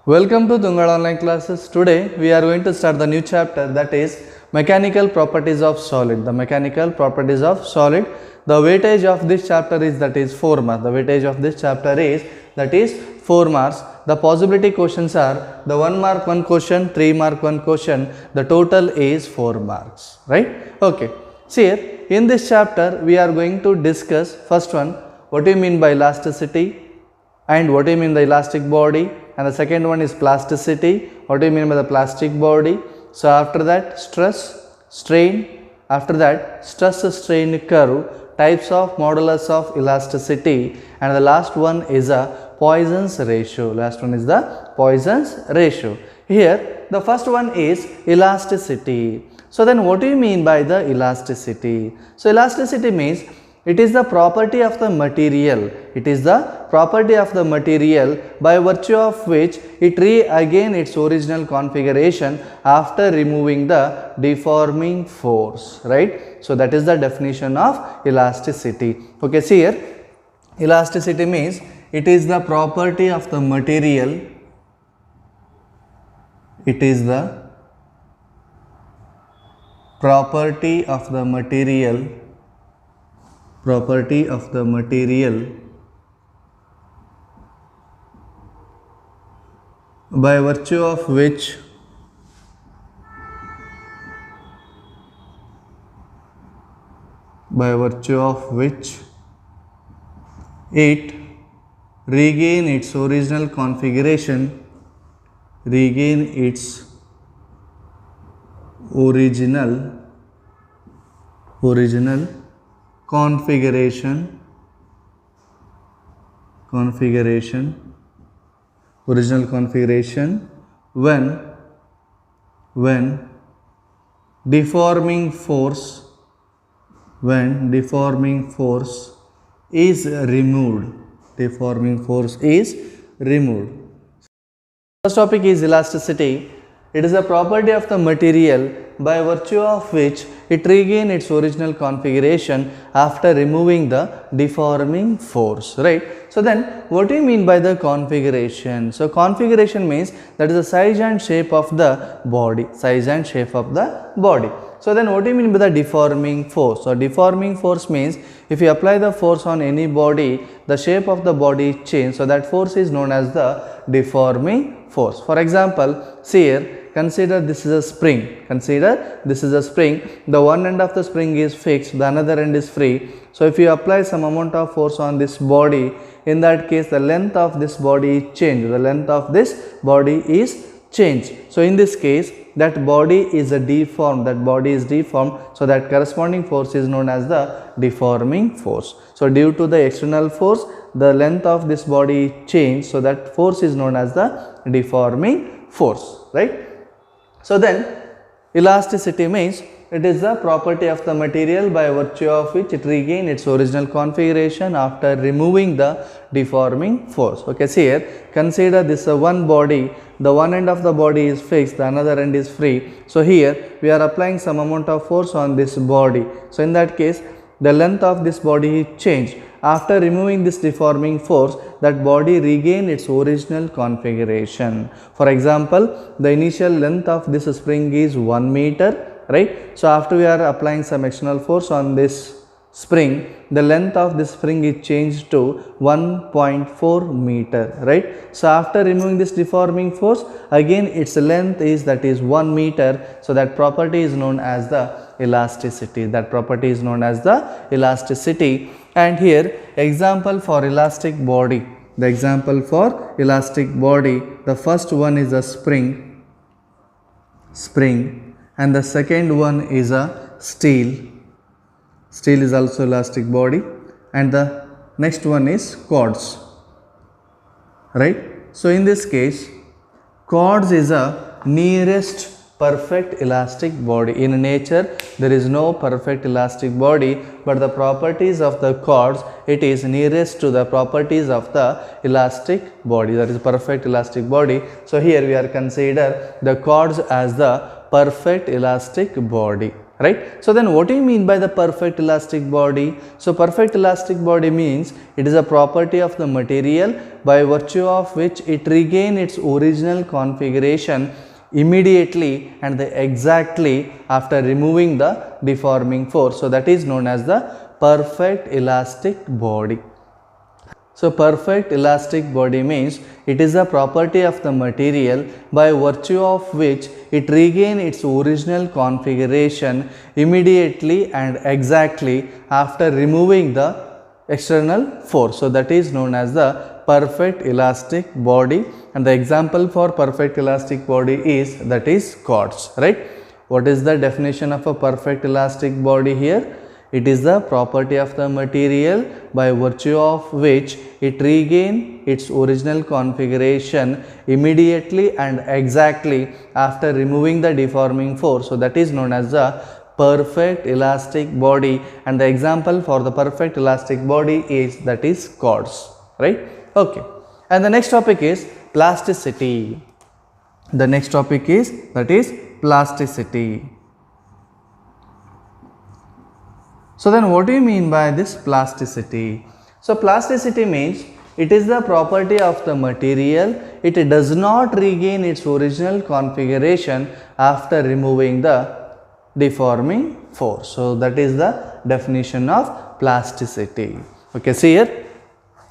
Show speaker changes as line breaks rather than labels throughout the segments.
Welcome to Tungal Online Classes. Today we are going to start the new chapter, that is Mechanical Properties of Solid. The mechanical properties of solid. The weightage of this chapter is 4 marks. The weightage of this chapter is 4 marks. The possibility questions are the 1 mark 1 question, 3 mark 1 question. The total is 4 marks. Right? Okay. See here, in this chapter we are going to discuss first one, what do you mean by elasticity and what do you mean by elastic body, and the second one is plasticity, what do you mean by the plastic body. So after that stress, strain, after that stress strain curve, types of modulus of elasticity, and the last one is a Poisson's ratio. Last one is the Poisson's ratio. Here the first one is elasticity. So then what do you mean by the elasticity? So elasticity means it is the property of the material. It is the property of the material by virtue of which it regains its original configuration after removing the deforming force. Right? So that is the definition of elasticity. Okay, see here, elasticity means it is the property of the material. It is the property of the material by virtue of which it regain its original configuration, original configuration when deforming force is removed. First topic is elasticity. It is a property of the material by virtue of which it regains its original configuration after removing the deforming force. Right? So then what do you mean by the configuration? So configuration means that is the size and shape of the body. So then what do you mean by the deforming force? So deforming force means if you apply the force on any body, the shape of the body changes. So that force is known as the deforming force. For example, see here, consider this is a spring. The one end of the spring is fixed, the another end is free. So if you apply some amount of force on this body, in that case the length of this body is changed. So in this case that body is deformed. So that corresponding force is known as the deforming force. So due to the external force, the length of this body changed. So that force is known as the deforming force. Right? So then elasticity means it is the property of the material by virtue of which it regains its original configuration after removing the deforming force. Okay, see here, consider this one body. The one end of the body is fixed, the another end is free. So here we are applying some amount of force on this body. So in that case the length of this body is changed. After removing this deforming force, that body regains its original configuration. For example, the initial length of this spring is 1 meter, right? So after we are applying some external force on this spring, the length of this spring is changed to 1.4 meter, right? So after removing this deforming force, again its length is 1 meter. So that property is known as the elasticity. And here example for elastic body. The first one is a spring, and the second one is a steel. Steel is also elastic body, and the next one is cords. Right? So in this case, cords is a nearest perfect elastic body. In nature there is no perfect elastic body, but the properties of the cords, it is nearest to the properties of the elastic body, that is perfect elastic body. So here we are consider the cords as the perfect elastic body. right? So then what do you mean by the perfect elastic body? So perfect elastic body means it is a property of the material by virtue of which it regains its original configuration immediately and exactly after removing the deforming force. So that is known as the perfect elastic body. So perfect elastic body means it is a property of the material by virtue of which it regains its original configuration immediately and exactly after removing the external force. So that is known as the perfect elastic body, and the example for perfect elastic body is cords, right? What is the definition of a perfect elastic body here? It is the property of the material by virtue of which it regains its original configuration immediately and exactly after removing the deforming force. So that is known as the perfect elastic body, and the example for the perfect elastic body is cords, right? Okay. And the next topic is plasticity. The next topic is plasticity. So then what do you mean by this plasticity? So plasticity means it is the property of the material. It does not regain its original configuration after removing the deforming force. So that is the definition of plasticity. Okay, see here,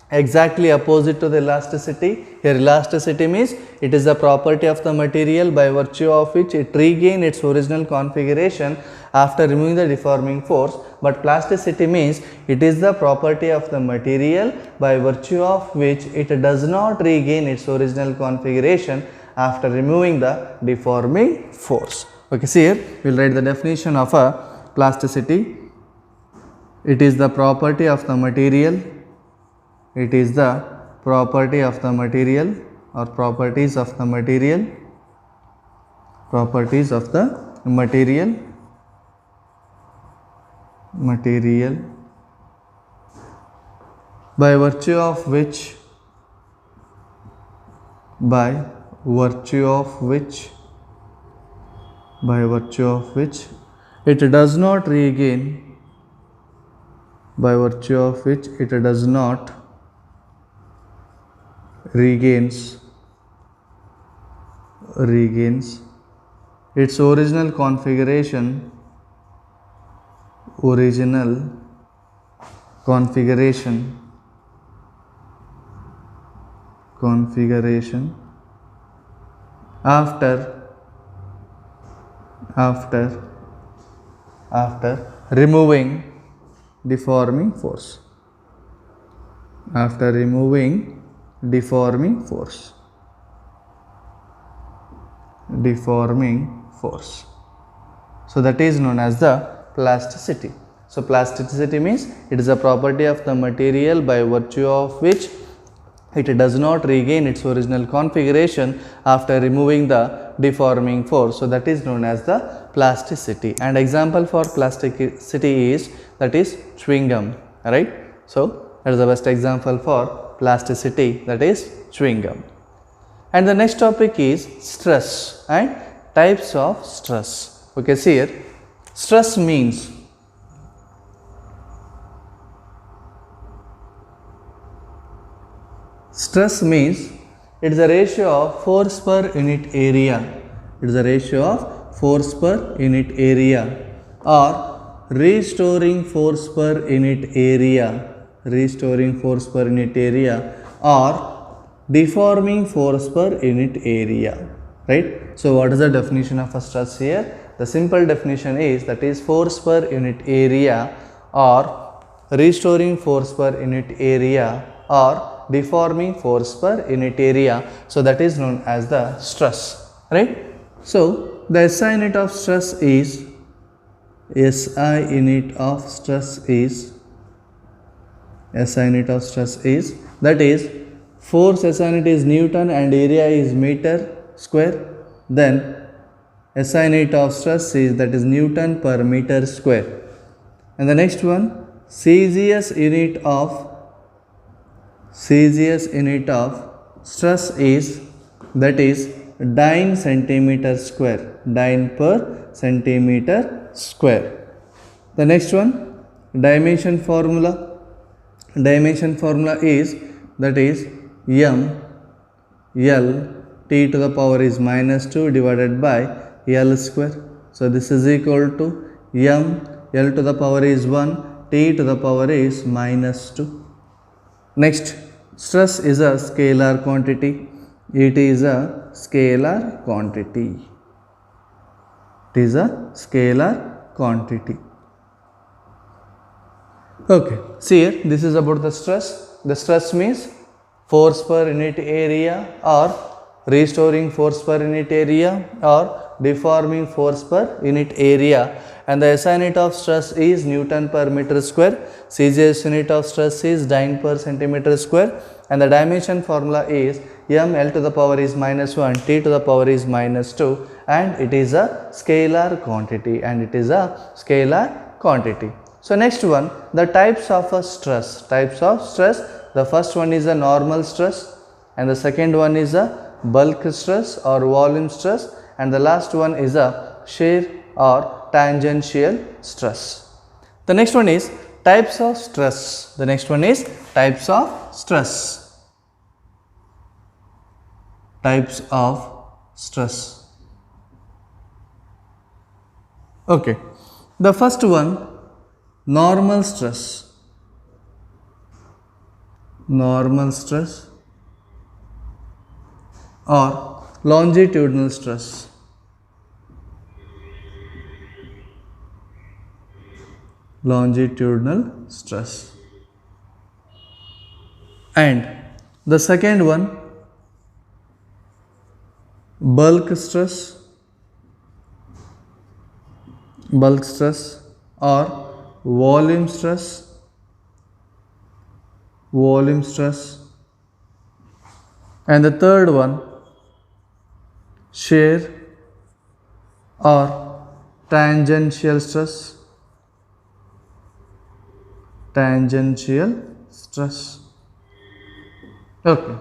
exactly opposite to the elasticity. Here elasticity means it is the property of the material by virtue of which it regains its original configuration after removing the deforming force, but plasticity means it is the property of the material by virtue of which it does not regain its original configuration after removing the deforming force. Okay, see here, we will write the definition of a plasticity. It is the property of the material. It is the property of the material or properties of the material by virtue of which it does not regain regains its original configuration after removing deforming force. So that is known as the plasticity. So plasticity means it is a property of the material by virtue of which it does not regain its original configuration after removing the deforming force. So that is known as the plasticity. And example for plasticity is chewing gum, right? So that is the best example for plasticity, that is chewing gum. And the next topic is stress and types of stress. Okay, see here, stress means it is a ratio of force per unit area. Or restoring force per unit area, or deforming force per unit area, right? So what is the definition of a stress here? The simple definition is force per unit area, or restoring force per unit area, or deforming force per unit area. So that is known as the stress, right? So the SI unit of stress is that is force SI unit is Newton and area is meter square. Then SI unit of stress is Newton per meter square. And the next one, Celsius unit of stress is dyne centimeter square, dyne per centimeter square. The next one, dimension formula. Dimension formula is, that is m L t to the power is minus 2 divided by L square. So this is equal to m L to the power is 1, t to the power is minus 2. Next, stress is a scalar quantity. It is a scalar quantity. It is a scalar quantity. Okay, see here, this is about the stress. The stress means force per unit area, or restoring force per unit area, or deforming force per unit area, and the SI unit of stress is Newton per meter square. CGS unit of stress is dyne per centimeter square, and the dimension formula is m L to the power is minus 1, t to the power is minus 2, and it is a scalar quantity, So next one, the types of a stress. Types of stress. The first one is a normal stress, and the second one is a bulk stress or volume stress, and the last one is a shear or tangential stress. The next one is types of stress. The next one is types of stress. Types of stress. Okay. The first one, normal stress. Normal stress or longitudinal stress. Longitudinal stress. And the second one, bulk stress. Bulk stress or volume stress. Volume stress. And the third one, shear or tangential stress. Tangential stress. Okay.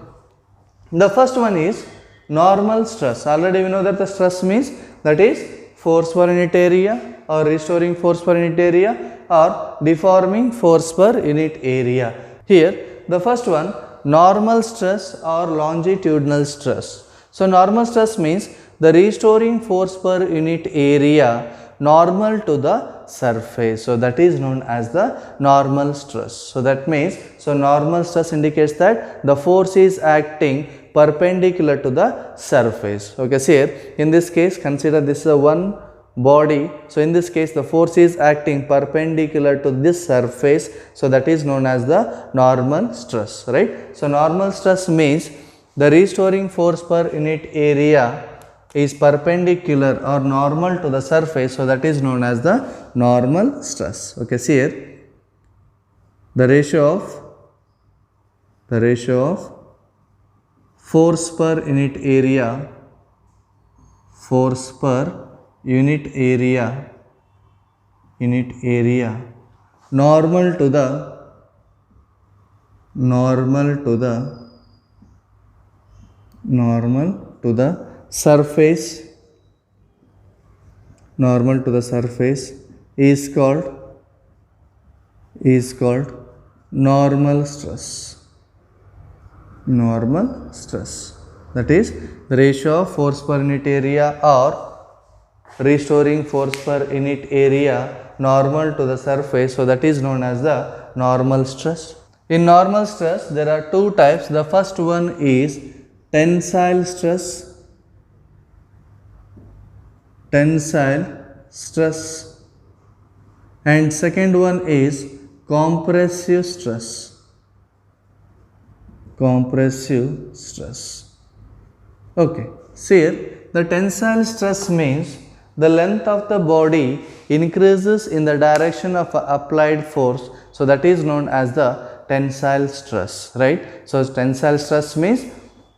The first one is normal stress. Already we know that the stress means, that is force per unit area, or restoring force per unit area, or deforming force per unit area. Here, the first one, normal stress or longitudinal stress. So normal stress means the restoring force per unit area normal to the surface. So that is known as the normal stress. So that means, normal stress indicates that the force is acting perpendicular to the surface. Okay, see here, in this case, consider this is a one body. So in this case, the force is acting perpendicular to this surface. So that is known as the normal stress, right? So normal stress means the restoring force per unit area is perpendicular or normal to the surface. So that is known as the normal stress. Okay, see here, the ratio of force per unit area, force per unit area, normal to the surface, is called normal stress. Normal stress, that is the ratio of force per unit area or restoring force per unit area normal to the surface. So that is known as the normal stress. In normal stress, there are two types. The first one is tensile stress. And second one is compressive stress. Okay, see here, the tensile stress means the length of the body increases in the direction of applied force. So that is known as the tensile stress, right? So tensile stress means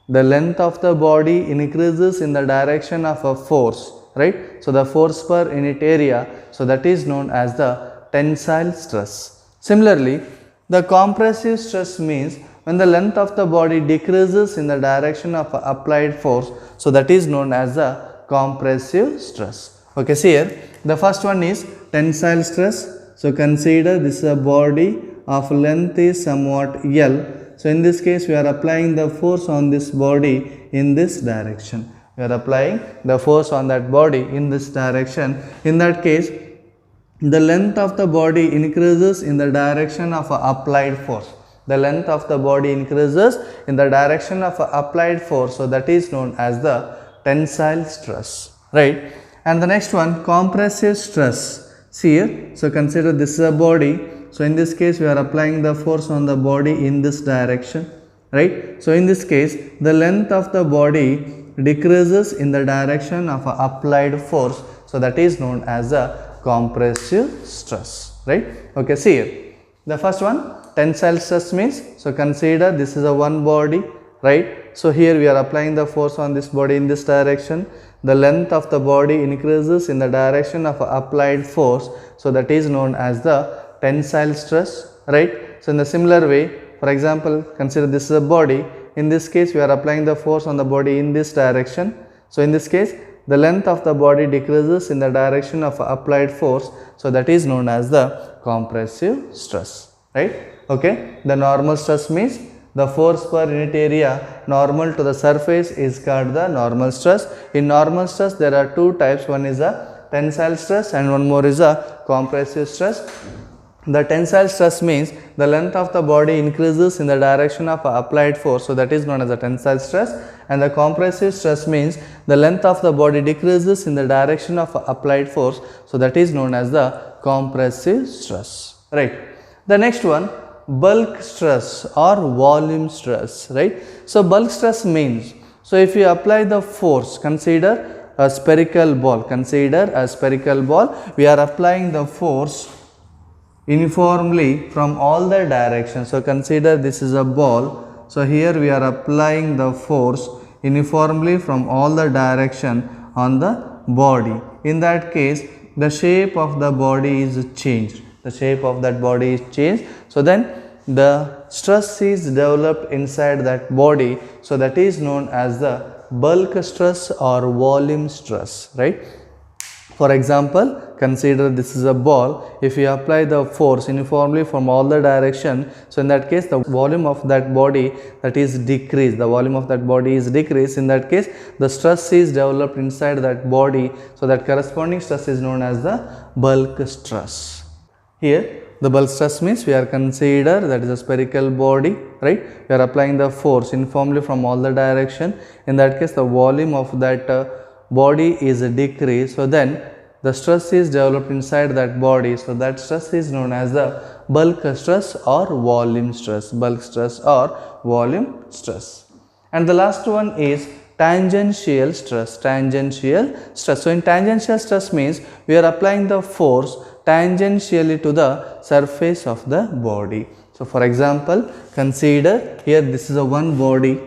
the length of the body increases in the direction of a force, right? So the force per unit area, so that is known as the tensile stress. Similarly, the compressive stress means when the length of the body decreases in the direction of applied force, so that is known as the compressive stress. Okay, see here, the first one is tensile stress. So consider this is a body of length is somewhat L. So in this case we are applying the force on this body in this direction. We are applying the force on that body in this direction. In that case, the length of the body increases in the direction of applied force. The length of the body increases in the direction of applied force. So that is known as the tensile stress, right? And the next one, compressive stress. See here, so consider this is a body. So in this case we are applying the force on the body in this direction, right? So in this case the length of the body decreases in the direction of applied force. So that is known as the compressive stress, right? Okay, see here, the first one tensile stress means, so consider this is a one body, right? So here we are applying the force on this body in this direction. The length of the body increases in the direction of applied force. So that is known as the tensile stress, right? So in the similar way, for example, consider this is a body. In this case we are applying the force on the body in this direction. So in this case the length of the body decreases in the direction of applied force. So that is known as the compressive stress, right? Okay, the normal stress means the force per unit area normal to the surface is called the normal stress. In normal stress there are two types, one is a tensile stress and one more is a compressive stress. The tensile stress means the length of the body increases in the direction of applied force. So that is known as the tensile stress. And the compressive stress means the length of the body decreases in the direction of applied force. So that is known as the compressive stress, right? The next one, bulk stress or volume stress, right? So bulk stress means, so if you apply the force, consider a spherical ball, we are applying the force uniformly from all the directions. So consider this is a ball. So here we are applying the force uniformly from all the direction on the body. In that case, the shape of the body is changed. The shape of that body is changed. So then the stress is developed inside that body. So that is known as the bulk stress or volume stress, right? For example, consider this is a ball. If you apply the force uniformly from all the direction, so in that case the volume of that body that is decreased. The volume of that body is decreased. In that case the stress is developed inside that body. So that corresponding stress is known as the bulk stress. Here the bulk stress means we are consider that is a spherical body, right? We are applying the force uniformly from all the direction. In that case the volume of that body is decreased. So then the stress is developed inside that body. So that stress is known as the bulk stress or volume stress. Bulk stress or volume stress. And the last one is tangential stress. Tangential stress. So in tangential stress means we are applying the force tangentially to the surface of the body. So for example, consider here this is a one body.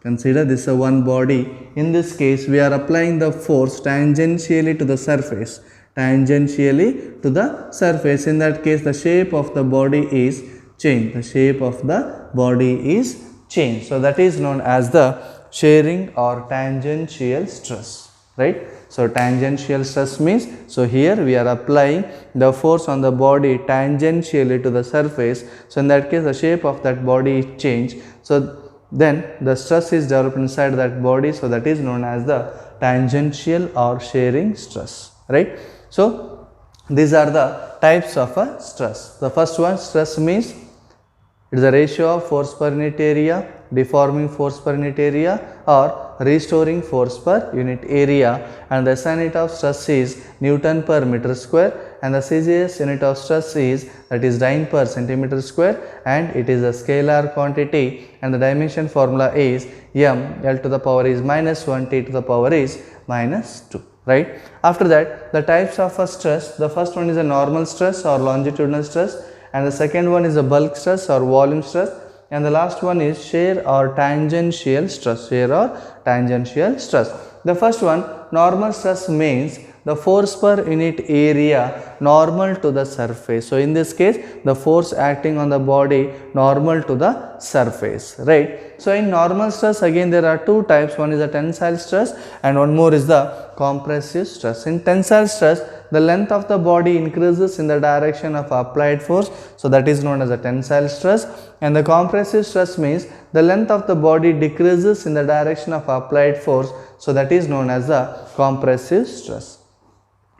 Consider this a one body. In this case we are applying the force tangentially to the surface. Tangentially to the surface. In that case the shape of the body is changed. The shape of the body is changed. So that is known as the shearing or tangential stress, right? So tangential stress means, so here we are applying the force on the body tangentially to the surface. So in that case the shape of that body is changed. So then the stress is developed inside that body. So that is known as the tangential or shearing stress, right? So these are the types of a stress. The first one, stress means it is a ratio of force per unit area, deforming force per unit area or restoring force per unit area, and the SI unit of stress is Newton per meter square, and the CGS unit of stress is, that is dyne per centimeter square, and it is a scalar quantity, and the dimension formula is m L to the power is -1 T to the power is -2, right? After that, the types of a stress, the first one is a normal stress or longitudinal stress, and the second one is a bulk stress or volume stress, and the last one is shear or tangential stress. Shear or tangential stress. The first one, normal stress means the force per unit area normal to the surface. So in this case, the force acting on the body normal to the surface, right? So in normal stress, again there are two types. One is the tensile stress and one more is the compressive stress. In tensile stress, the length of the body increases in the direction of applied force, so that is known as a tensile stress. And the compressive stress means the length of the body decreases in the direction of applied force, so that is known as the compressive stress.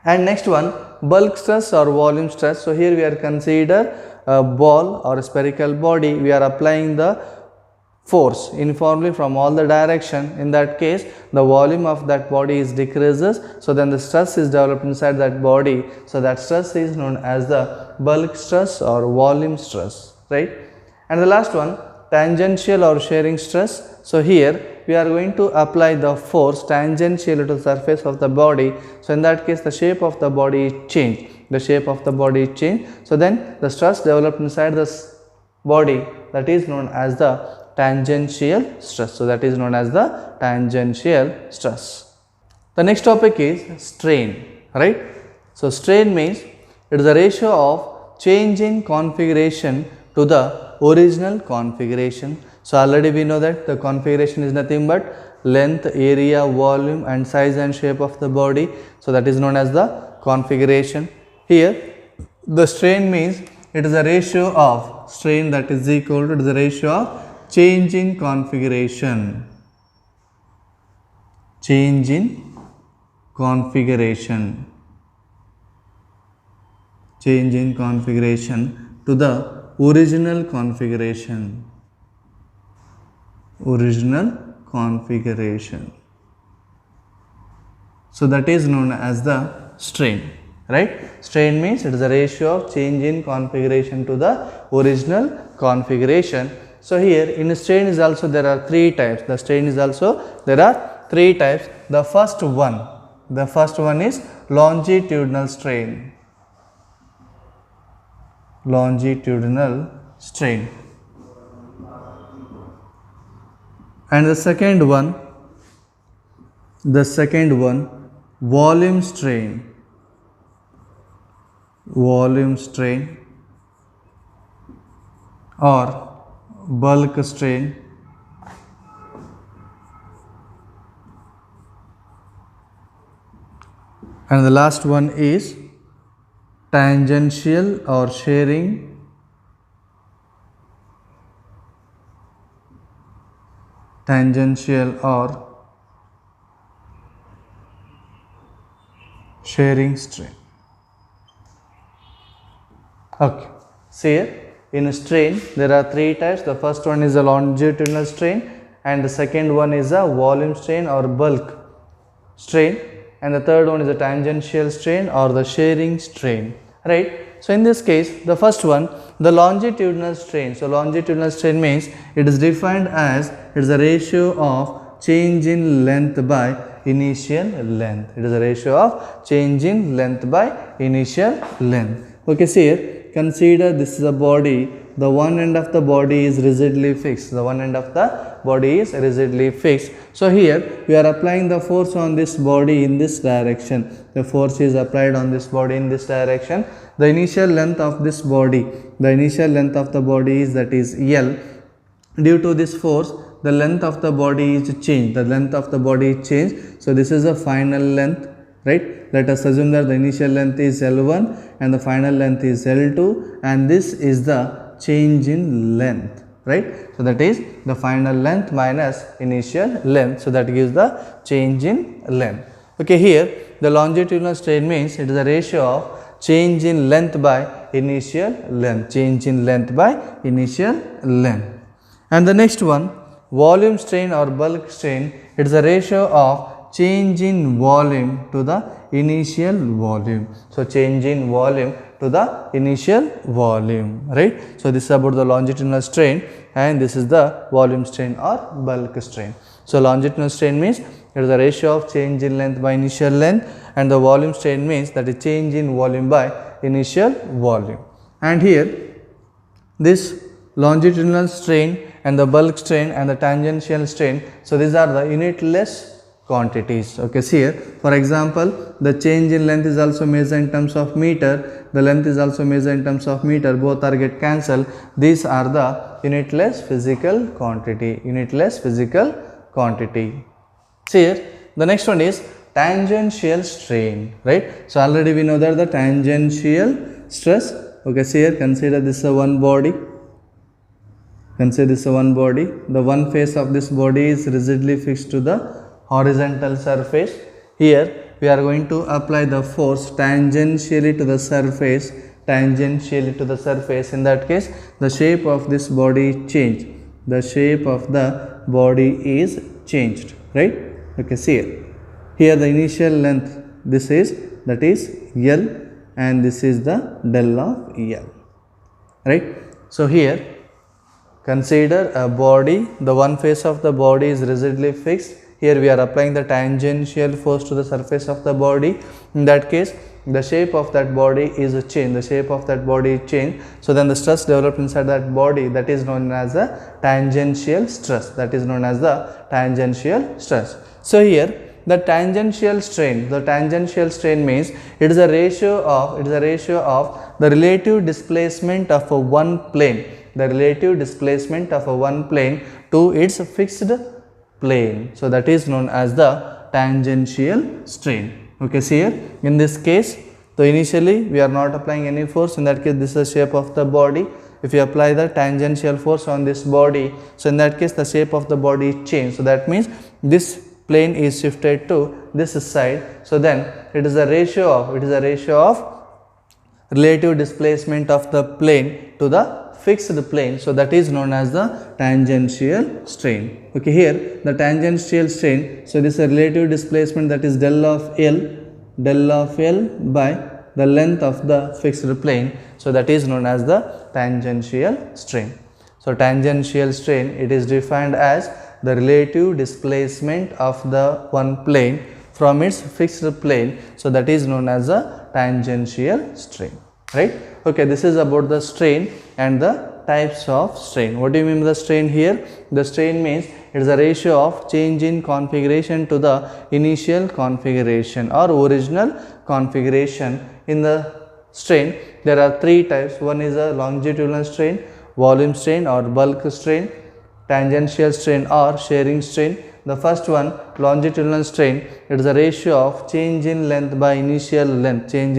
And next one, bulk stress or volume stress. So here we are consider a ball or a spherical body, we are applying the force uniformly from all the direction. In that case, the volume of that body is decreases, so then the stress is developed inside that body, so that stress is known as the bulk stress or volume stress, right? And the last one, tangential or shearing stress. So here we are going to apply the force tangential to the surface of the body, so in that case the shape of the body is changed, so then the stress developed inside this body, that is known as the tangential stress. So that is known as the tangential stress. The next topic is strain, right? So strain means it is the ratio of change in configuration to the original configuration. So already we know that the configuration is nothing but length, area, volume and size and shape of the body. So that is known as the configuration. Here the strain means it is a ratio of strain that is equal to the ratio of change in configuration, to the original configuration. So that is known as the strain, right? Strain means it is a ratio of change in configuration to the original configuration. So here in strain is also there are three types. The strain is also there are three types. The first one is longitudinal strain. And the second one volume strain. Or bulk strain. And the last one is tangential or shearing strain. Okay. See here, in strain there are three types. The first one is a longitudinal strain, and the second one is a volume strain or bulk strain, and the third one is a tangential strain or the shearing strain, right? So in this case, the first one, the longitudinal strain. So longitudinal strain means it is defined as it is a ratio of change in length by initial length. It is a ratio of change in length by initial length. Okay, see here, consider this is a body. The one end of the body is rigidly fixed. So here we are applying the force on this body in this direction. The force is applied on this body in this direction. The initial length of this body, is that is L. Due to this force, the length of the body is changed. So this is the final length, right? Let us assume that the initial length is L1 and the final length is L2, and this is the change in length, right? So that is the final length minus initial length. So that gives the change in length. Okay, here the longitudinal strain means it is a ratio of change in length by initial length. And the next one, volume strain or bulk strain, it is a ratio of change in volume to the initial volume. So change in volume to the initial volume, right? So this is about the longitudinal strain, and this is the volume strain or bulk strain. So longitudinal strain means it is the ratio of change in length by initial length, and the volume strain means that is change in volume by initial volume. And here this longitudinal strain and the bulk strain and the tangential strain, so these are the unitless quantities. Okay, see here, for example, the change in length is also measured in terms of meter, the length is also measured in terms of meter, both are get cancelled. These are the unitless physical quantity, unitless physical quantity. See here, the next one is tangential strain, right? So already we know that the tangential stress. Okay, see here, consider this is one body. Consider this one body. The one face of this body is rigidly fixed to the horizontal surface. Here we are going to apply the force tangentially to the surface. Tangentially to the surface. In that case, the shape of this body change. The shape of the body is changed, right? Okay, see here. Here the initial length, this is, that is L, and this is the del of L, right? So here consider a body, the one face of the body is rigidly fixed. Here we are applying the tangential force to the surface of the body. In that case, the shape of that body is changed. The shape of that body is changed. So then the stress developed inside that body, that is known as the tangential stress. That is known as the tangential stress. So here the tangential strain means it is a ratio of the relative displacement of one plane. The relative displacement of one plane to its fixed plane. So that is known as the tangential strain. Okay, see here, in this case, so initially we are not applying any force. In that case, this is the shape of the body. If you apply the tangential force on this body, so in that case the shape of the body is changed. So that means this plane is shifted to this side. So then it is a ratio of relative displacement of the plane to the fixed plane. So that is known as the tangential strain. Okay, here the tangential strain, so this is a relative displacement, that is del of L by the length of the fixed plane. So that is known as the tangential strain. So tangential strain, it is defined as the relative displacement of the one plane from its fixed plane. So that is known as a tangential strain, right? Okay, this is about the strain and the types of strain. What do you mean by the strain here? The strain means it is a ratio of change in configuration to the initial configuration or original configuration. In the strain, there are three types. One is a longitudinal strain, volume strain or bulk strain, tangential strain or shearing strain. The first one, longitudinal strain, it is a ratio of change in length by initial length, and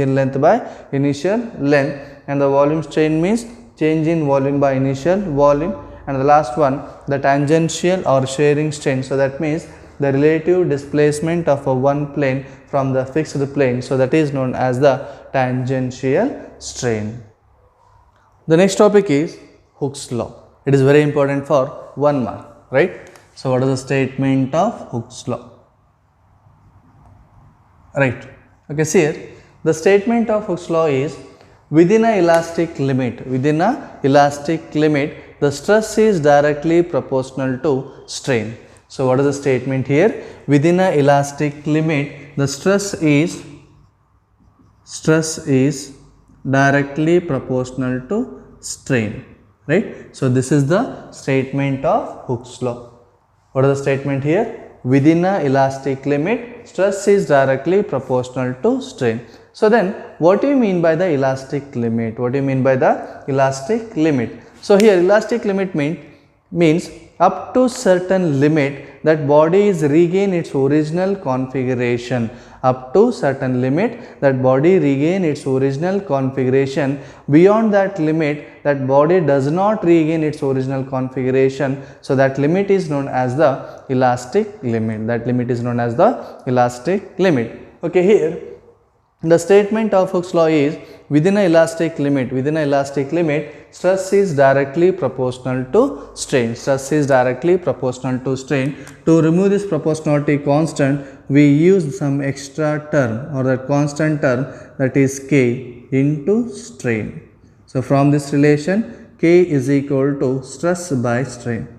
the volume strain means change in volume by initial volume. And the last one, the tangential or shearing strain, so that means the relative displacement of one plane from the fixed plane. So that is known as the tangential strain. The next topic is Hooke's law. It is very important for 1 mark, right? So what is the statement of Hooke's law? Right. Okay, see here, the statement of Hooke's law is within a elastic limit, the stress is directly proportional to strain. So what is the statement here? Within a elastic limit, the stress is directly proportional to strain, right? So this is the statement of Hooke's law. What is the statement here? Within a elastic limit, stress is directly proportional to strain. So then, what do you mean by the elastic limit? So here, elastic limit means up to certain limit that body is regain its original configuration. Up to certain limit that body regain its original configuration. Beyond that limit, that body does not regain its original configuration. So that limit is known as the elastic limit. Okay, here the statement of Hooke's law is within an elastic limit, stress is directly proportional to strain. To remove this proportionality constant, we use some extra term or that constant term, that is K into strain. So from this relation, K is equal to stress by strain.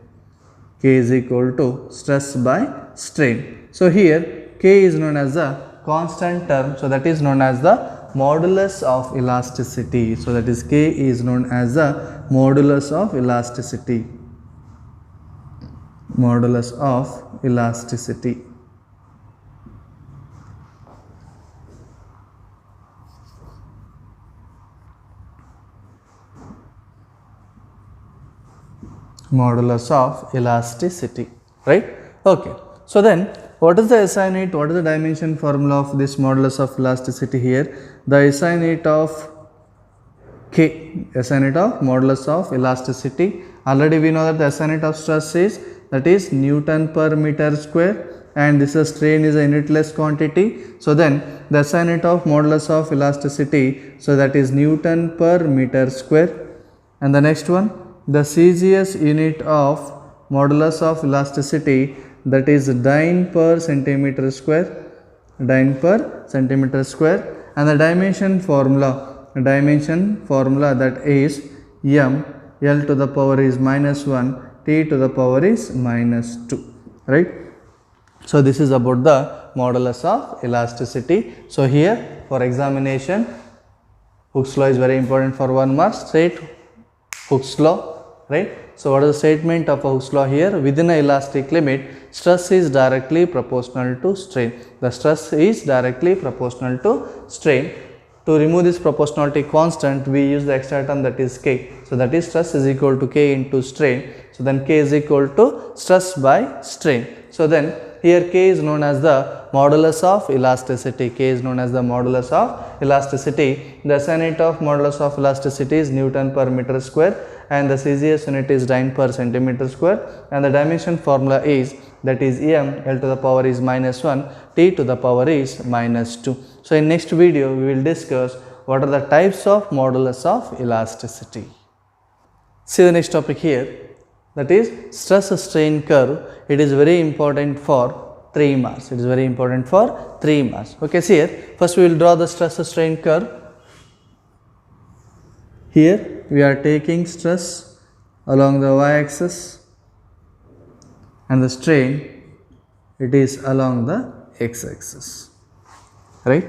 So here K is known as the constant term, so that is known as the modulus of elasticity. So that is K is known as the modulus of elasticity. modulus of elasticity, right? Okay, so then what is the SI unit, what is the dimension formula of this modulus of elasticity here? The SI unit of K, SI unit of modulus of elasticity. Already we know that the SI unit of stress is, that is Newton per meter square, and this is strain is a unitless quantity. So then the SI unit of modulus of elasticity, so that is Newton per meter square. And the next one, the CGS unit of modulus of elasticity, that is dyne per centimeter square, dyne per centimeter square. And the dimension formula that is m L to the power is minus 1, T to the power is minus 2, right? So this is about the modulus of elasticity. So here for examination, Hooke's law is very important for 1 mark. State Hooke's law, right? So what is the statement of Hooke's law here? Within an elastic limit, stress is directly proportional to strain. The stress is directly proportional to strain. To remove this proportionality constant, we use the extra term, that is K. So that is stress is equal to K into strain. So then K is equal to stress by strain. So then here K is known as the modulus of elasticity. K is known as the modulus of elasticity. The SI unit of modulus of elasticity is Newton per meter square, and the CGS unit is dyne per centimeter square, and the dimension formula is, that is m L to the power is minus 1, T to the power is minus 2. So in next video we will discuss what are the types of modulus of elasticity. See the next topic here, that is stress strain curve. It is very important for 3 marks. It is very important for 3 marks. Okay, see here, first we will draw the stress strain curve. Here we are taking stress along the y-axis and the strain, it is along the x-axis, right?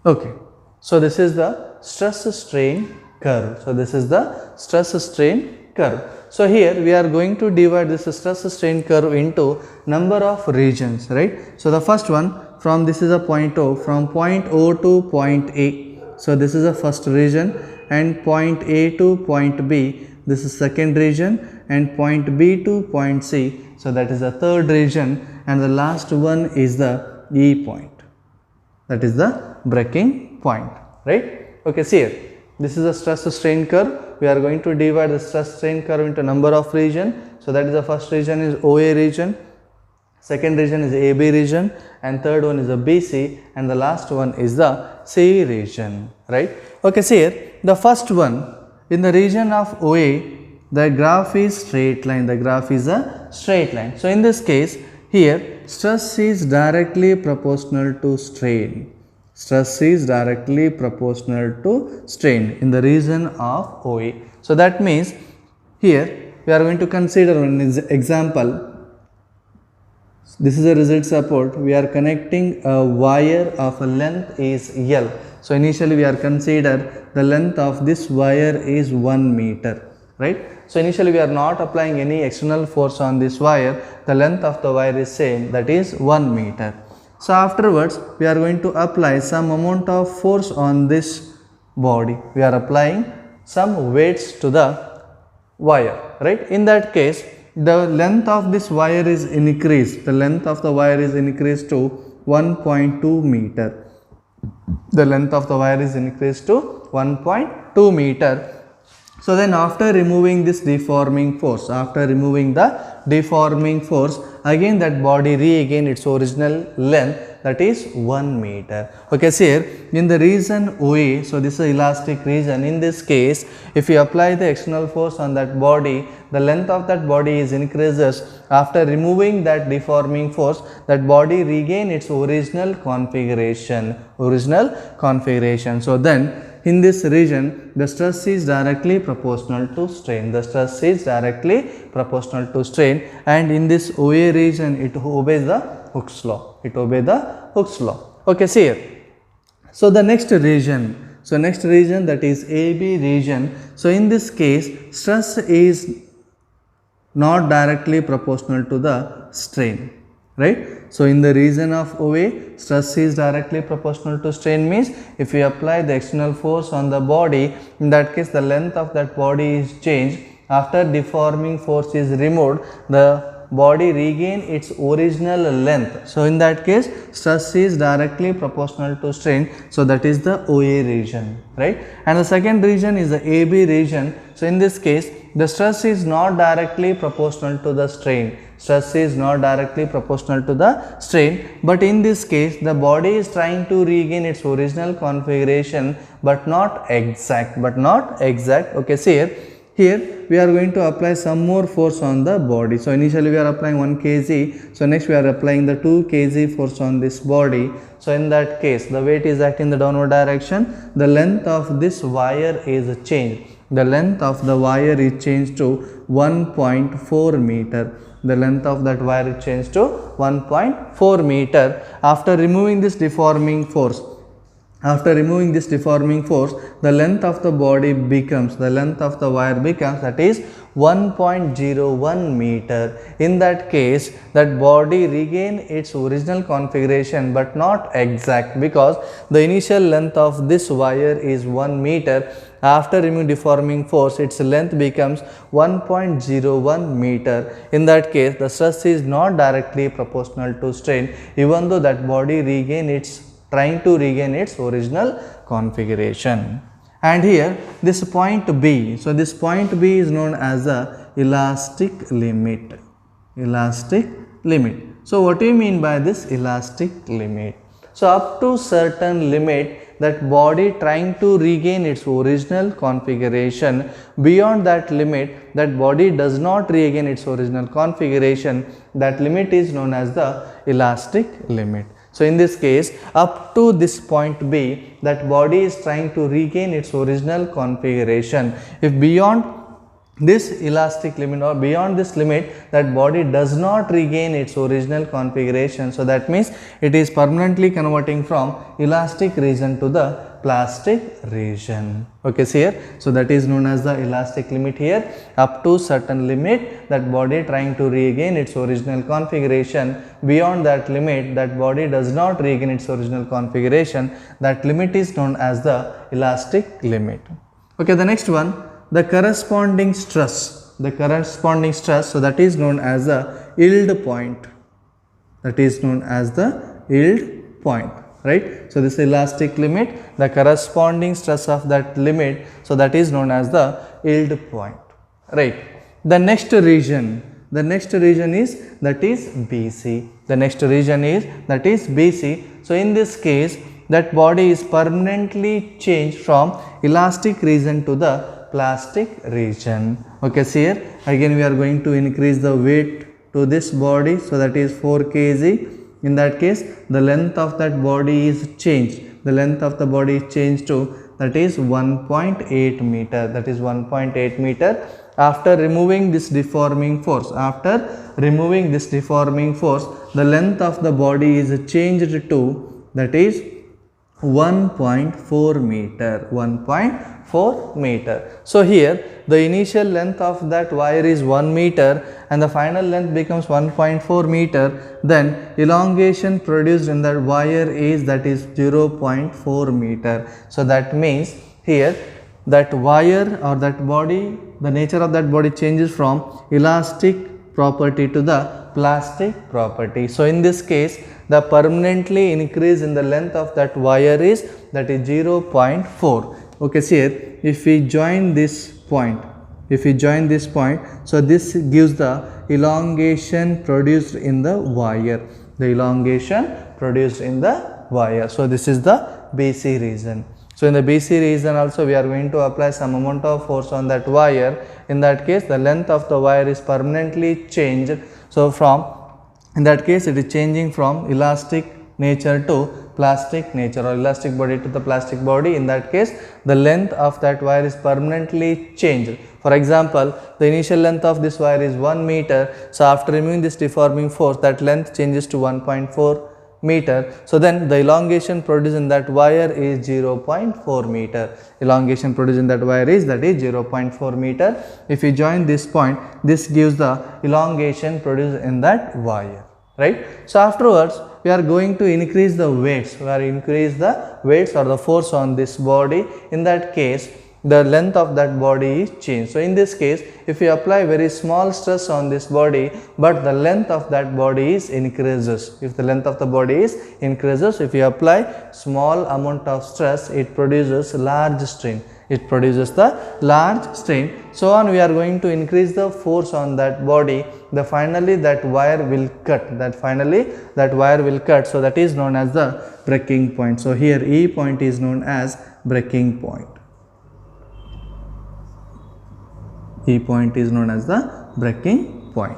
Okay, so this is the stress strain curve. So this is the stress strain curve. So here we are going to divide this stress strain curve into number of regions, right? So the first one, from this is a point O, from point O to point A. So this is the first region, and point A to point B, this is second region, and point B to point C, so that is the third region, and the last one is the E point, that is the breaking point, right? Okay, see here, this is a stress strain curve. We are going to divide the stress strain curve into number of region. So that is the first region is OA region, second region is AB region, and third one is the BC, and the last one is the C region, right? Okay, see here, the first one, in the region of OA, the graph is straight line. The graph is a straight line. So in this case, here stress is directly proportional to strain. Stress is directly proportional to strain in the region of OA. So that means here we are going to consider an example. This is a rigid support. We are connecting a wire of a length is L. So initially we are consider the length of this wire is 1 meter, right? So initially we are not applying any external force on this wire. The length of the wire is same, that is 1 meter. So afterwards we are going to apply some amount of force on this body. We are applying some weights to the wire, right? In that case, the length of this wire is increased. The length of the wire is increased to 1.2 meter. The length of the wire is increased to 1.2 meter. So then after removing this deforming force, again that body regain its original length, that is 1 meter. Okay, see here, in the region OA, so this is elastic region. In this case, if you apply the external force on that body, the length of that body is increases. After removing that deforming force, that body regain its original configuration. So then in this region, the stress is directly proportional to strain. And in this OA region, it obeys the Hooke's law. Okay, see here. So the next region, that is AB region. So in this case, stress is not directly proportional to the strain, right? So in the region of OA, stress is directly proportional to strain means if we apply the external force on the body, in that case the length of that body is changed. After deforming force is removed, the body regain its original length. So in that case stress is directly proportional to strain. So that is the OA region, right? And the second region is the AB region. So in this case the stress is not directly proportional to the strain. Stress is not directly proportional to the strain, but in this case the body is trying to regain its original configuration but not exact. Okay, see here we are going to apply some more force on the body. So initially we are applying 1 kg, so next we are applying the 2 kg force on this body. So in that case the weight is acting in the downward direction, the length of this wire is changed. The length of the wire is changed to 1.4 meter. The length of that wire is changed to 1.4 meter after removing this deforming force. After removing this deforming force, the length of the body becomes, the length of the wire becomes, that is 1.01 meter. In that case, that body regain its original configuration but not exact, because the initial length of this wire is 1 meter. After removing deforming force, its length becomes 1.01 meter. In that case, the stress is not directly proportional to strain, even though that body trying to regain its original configuration. And here this point B, so this point B is known as the elastic limit. Elastic limit. So what do you mean by this elastic limit? So up to certain limit, that body trying to regain its original configuration. Beyond that limit, that body does not regain its original configuration. That limit is known as the elastic limit. So in this case, up to this point B, that body is trying to regain its original configuration. If beyond this elastic limit or beyond this limit, that body does not regain its original configuration, so that means it is permanently converting from elastic region to the plastic region. Okay, see here, so that is known as the elastic limit here. Up to certain limit, that body trying to regain its original configuration. Beyond that limit, that body does not regain its original configuration. That limit is known as the elastic limit. Okay, the next one, the corresponding stress. The corresponding stress, so that is known as the yield point. That is known as the yield point. Right. So this elastic limit, the corresponding stress of that limit, so that is known as the yield point. Right. The next region is that is BC. The next region is that is BC. So in this case, that body is permanently changed from elastic region to the plastic region. Okay, see here again we are going to increase the weight to this body, so that is 4 kg. In that case, the length of that body is changed. The length of the body is changed to, that is 1.8 meter. That is 1.8 meter. After removing this deforming force, the length of the body is changed to, that is 1.4 meter. 1.4 meter. So here the initial length of that wire is 1 meter and the final length becomes 1.4 meter. Then elongation produced in that wire is, that is 0.4 meter. So that means here that wire or that body, the nature of that body changes from elastic property to the plastic property. So in this case, the permanently increase in the length of that wire is, that is 0.4. Okay, see here, if we join this point, so this gives the elongation produced in the wire. The elongation produced in the wire. So this is the BC region. So in the BC region also we are going to apply some amount of force on that wire. In that case, the length of the wire is permanently changed. So in that case, it is changing from elastic nature to plastic nature, or elastic body to the plastic body. In that case, the length of that wire is permanently changed. For example, the initial length of this wire is 1 meter. So after removing this deforming force, that length changes to 1.4 meter. So then the elongation produced in that wire is 0.4 meter. Elongation produced in that wire is, that is 0.4 meter. If we join this point, this gives the elongation produced in that wire. right? So afterwards we are going to increase the weights, we are increase the weights or the force on this body. In that case the length of that body is changed. So in this case, if you apply very small stress on this body, but the length of that body is increases. If the length of the body is increases, if you apply small amount of stress, it produces large strain. It produces the large strain. So on we are going to increase the force on that body. The finally that wire will cut. That wire will cut. So that is known as the breaking point. So here E point is known as breaking point. E point is known as the breaking point,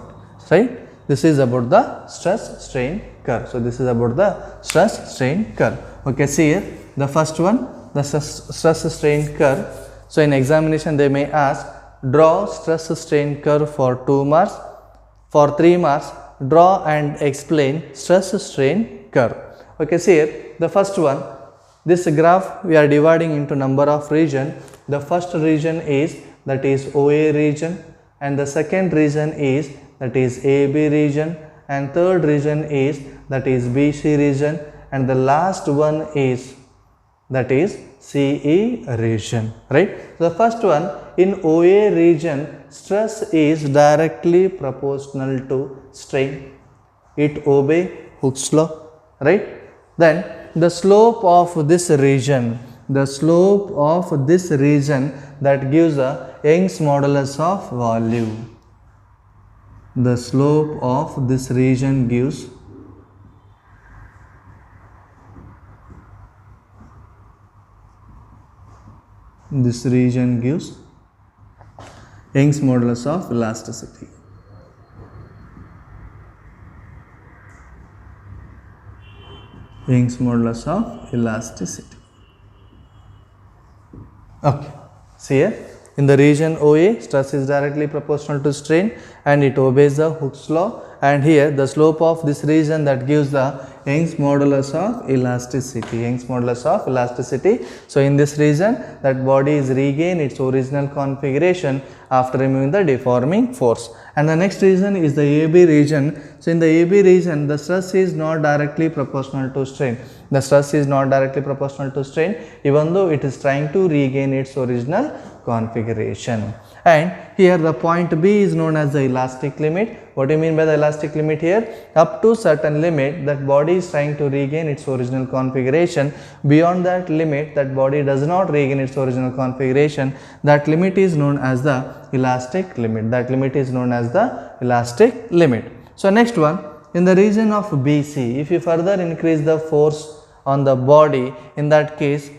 right? This is about the stress strain curve. So this is about the stress strain curve. Okay, see here the first one, the stress strain curve. So in examination they may ask, draw stress strain curve for 2 marks. For 3 marks, draw and explain stress strain curve. Okay, see here the first one, this graph we are dividing into number of region. The first region is that is OA region, and the second region is that is AB region, and third region is that is BC region, and the last one is that is CE region, right? The first one, in OA region stress is directly proportional to strain. It obey Hooke's law, right? Then the slope of this region, that gives a Young's modulus of volume. The slope of this region gives Young's modulus of elasticity. Young's modulus of elasticity. Okay, see here in the region OA stress is directly proportional to strain and it obeys the Hooke's law, and here the slope of this region that gives the Young's modulus of elasticity. So in this region that body is regain its original configuration after removing the deforming force. And the next region is the AB region. So in the AB region the stress is not directly proportional to strain. Even though it is trying to regain its original configuration. And here the point B is known as the elastic limit. What do you mean by the elastic limit here? Up to certain limit that body is trying to regain its original configuration. Beyond that limit that body does not regain its original configuration. That limit is known as the elastic limit. So next one, in the region of BC, if you further increase the force on the body, in that case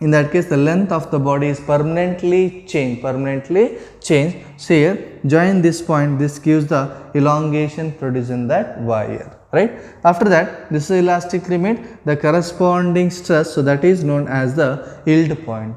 the length of the body is permanently changed. So here join this point, this gives the elongation produced in that wire, right? After that, this is elastic limit, the corresponding stress, so that is known as the yield point.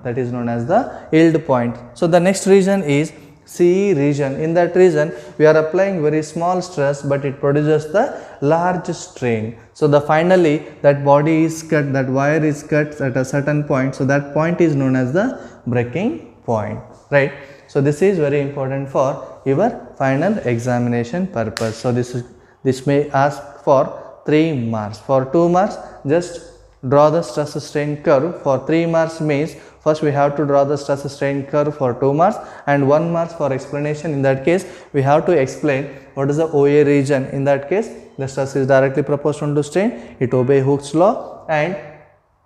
So the next region is CE region. In that region we are applying very small stress, but it produces the large strain. So the finally that body is cut, that wire is cut at a certain point, so that point is known as the breaking point, right? So this is very important for your final examination purpose. So this may ask for 3 marks. For 2 marks, just draw the stress strain curve. For 3 marks means first we have to draw the stress strain curve for 2 marks and 1 mark for explanation. In that case we have to explain what is the OA region. In that case the stress is directly proportional to strain, it obeys Hooke's law, and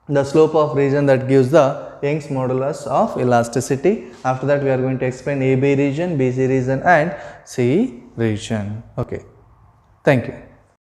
the slope of region that gives the Young's modulus of elasticity. After that we are going to explain AB region, BC region and CE region. Okay, thank you.